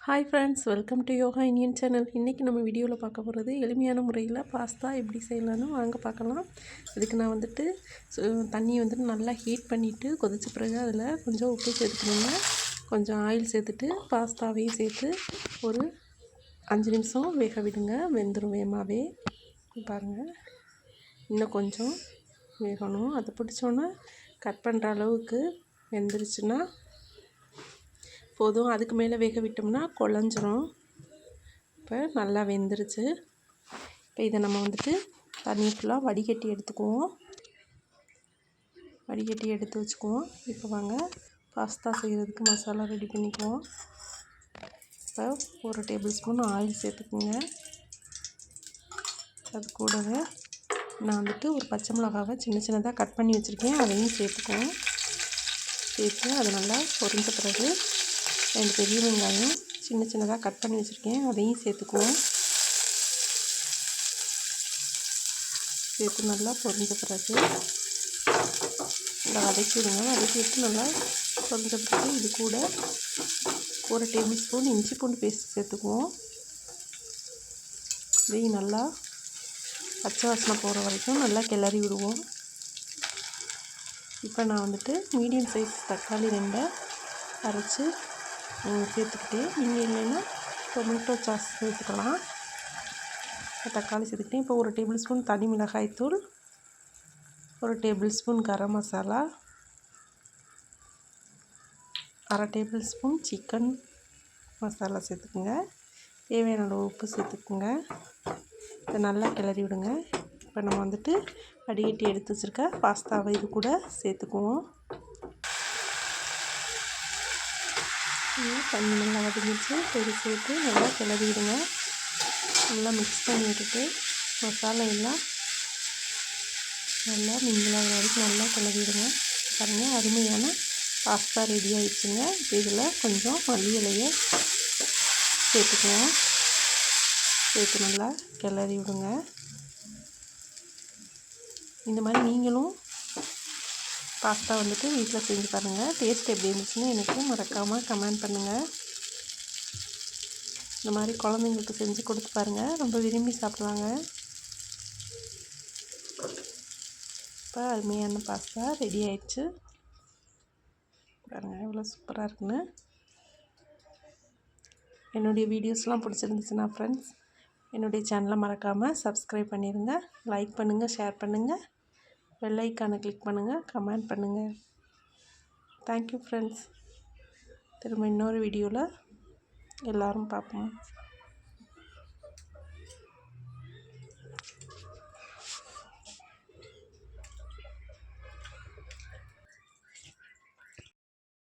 Hi friends, welcome to yoga Indian channel. இன்றைக்கி நம்ம வீடியோவில் பார்க்க போகிறது எளிமையான முறையில் பாஸ்தா எப்படி செய்யலான்னு வாங்க பார்க்கலாம். இதுக்கு நான் தண்ணியை நல்லா ஹீட் பண்ணிவிட்டு கொதிச்ச பிறகு அதில் கொஞ்சம் உப்பு சேர்த்துக்கணுங்க. கொஞ்சம் ஆயில் சேர்த்துட்டு பாஸ்தாவையும் சேர்த்து ஒரு 5 நிமிஷம் வேக விடுங்க. வெந்துடும் வேகமாகவே. பாருங்கள், இன்னும் கொஞ்சம் வேகணும். அதை பிடிச்சோன்னே கட் பண்ணுற அளவுக்கு வெந்துருச்சுன்னா போதும். அதுக்கு மேலே வேக விட்டோம்னா குழஞ்சிரும். இப்போ நல்லா வெந்துருச்சு. இப்போ இதை நம்ம தண்ணி ஃபுல்லாக வடிகட்டி எடுத்துக்குவோம். வடிகட்டி எடுத்து வச்சுக்குவோம். இப்போ வாங்க பாஸ்தா செய்கிறதுக்கு மசாலா ரெடி பண்ணிக்குவோம். இப்போ 1 டேபிள் ஸ்பூன் ஆயில் சேர்த்துக்குங்க. அது கூடவே நான் ஒரு பச்சை மிளகாவை சின்னதாக கட் பண்ணி வச்சுருக்கேன். அதையும் சேர்த்துக்குவோம். சேர்த்து அது நல்லா பொரிஞ்ச பிறகு 2 பெரிய வெங்காயம் சின்னதாக கட் பண்ணி வச்சுருக்கேன். அதையும் சேர்த்துக்குவோம். சேர்த்து நல்லா பொரிஞ்ச பிறகு நல்லா வதக்கி விடுங்க. வதக்கி விட்டு நல்லா பொரிஞ்ச பிறகு இது கூட 1 டேபிள் ஸ்பூன் இஞ்சி பூண்டு பேஸ்ட் சேர்த்துக்குவோம். இதையும் நல்லா பச்சை வாசனை போகிற வரைக்கும் நல்லா கிளறி விடுவோம். இப்போ நான் மீடியம் சைஸ் தக்காளி 2 அரைச்சி சேர்த்துக்கிட்டேன். நீங்கள் இல்லைன்னா டொமேட்டோ சாஸ் சேர்த்துக்கலாம். தக்காளி சேர்த்துக்கிட்டேன். இப்போ 1 டேபிள் ஸ்பூன் தனி மிளகாய் தூள், 1 table spoon garam masala, 1/2 table spoon chicken masala சேர்த்துக்குங்க. தேவையான அளவு உப்பு சேர்த்துக்குங்க. இதை நல்லா கிளறி விடுங்க. இப்போ நம்ம வடிகட்டி எடுத்து வச்சுருக்க பாஸ்தாவை இது கூட சேர்த்துக்குவோம். தண்ணி நல்லா வதங்கிச்சு. சேர்த்து நல்லா கிளறி விடுங்க. நல்லா மிக்ஸ் பண்ணி விட்டுட்டு மசாலா எல்லாம் நல்லா மிங்கிலாகிற வரைக்கும் நல்லா கிளறி விடுங்க. பாருங்கள், அருமையான பாஸ்தா ரெடி ஆகிடுச்சுங்க. இப்போ இதில் கொஞ்சம் மல்லி இலையை சேர்த்துக்குவோம். சேர்த்து நல்லா கிளறி விடுங்க. இந்த மாதிரி நீங்களும் பாஸ்தா வீட்டில் செஞ்சு பாருங்கள். டேஸ்ட் எப்படி இருந்துச்சுன்னு எனக்கு மறக்காமல் கமெண்ட் பண்ணுங்கள். இந்த மாதிரி குழந்தைங்களுக்கு செஞ்சு கொடுத்து பாருங்கள். ரொம்ப விரும்பி சாப்பிடுவாங்க. இப்போ அருமையான பாஸ்தா ரெடி ஆயிடுச்சு. பாருங்கள் எவ்வளோ சூப்பராக இருக்குன்னு. என்னுடைய வீடியோஸ்லாம் பிடிச்சிருந்துச்சுன்னா ஃப்ரெண்ட்ஸ், என்னுடைய சேனலை மறக்காமல் சப்ஸ்கிரைப் பண்ணிடுங்க. லைக் பண்ணுங்கள், ஷேர் பண்ணுங்கள், பெல் ஐக்கானை கிளிக் பண்ணுங்கள், கமெண்ட் பண்ணுங்கள். Thank you friends. திரும்ப இன்னொரு வீடியோவில் எல்லோரும் பார்ப்போம்.